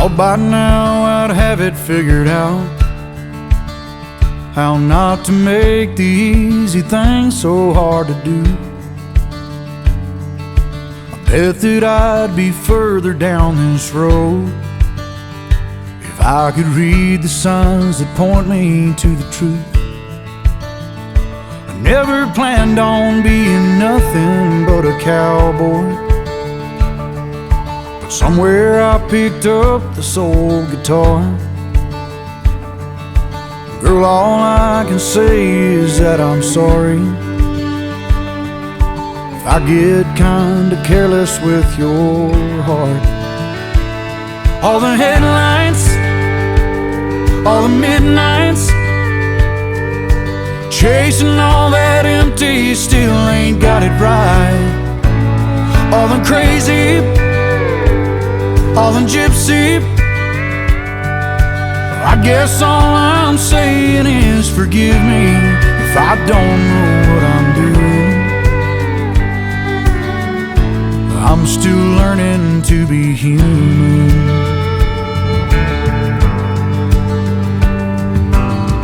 Thought by now I'd have it figured out, how not to make the easy things so hard to do. I bet that I'd be further down this road if I could read the signs that point me to the truth. I never planned on being nothing but a cowboy, but somewhere I picked up the soul guitar. Girl, all I can say is that I'm sorry if I get kinda careless with your heart. All the headlights, all the midnights, chasing all that empty, still ain't got it right. All the crazy, all the gypsy, I guess all I'm saying is forgive me if I don't know what I'm doing. I'm still learning to be human.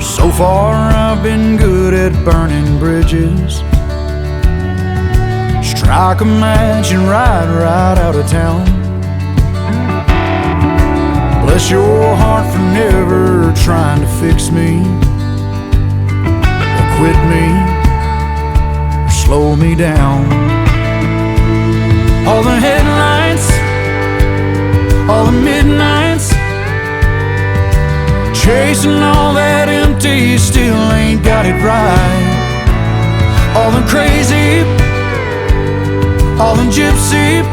So far I've been good at burning bridges, strike a match and ride right out of town. Bless your heart for never trying to fix me, or quit me, or slow me down. All the headlights, all the midnights, chasing all that empty, still ain't got it right. All the crazy, all the gypsy,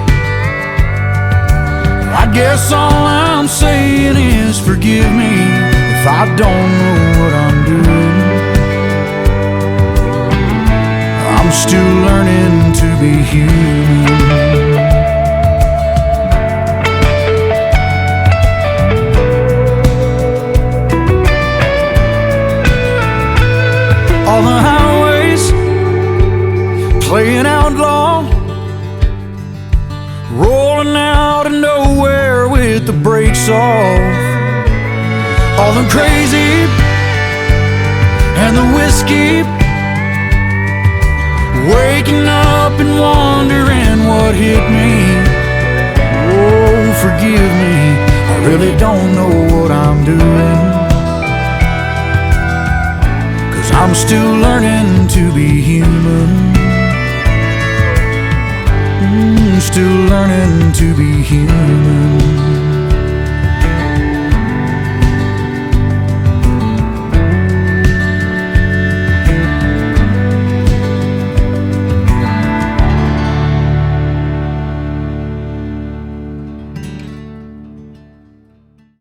I guess all I'm saying is forgive me if I don't know what I'm doing. I'm still learning to be human. All the highways playing outlaw, rolling out of nowhere with the brakes off. All the crazy and the whiskey, waking up and wondering what hit me. Oh, forgive me, I really don't know what I'm doing, 'cause I'm still learning to be human. Still learning to be human.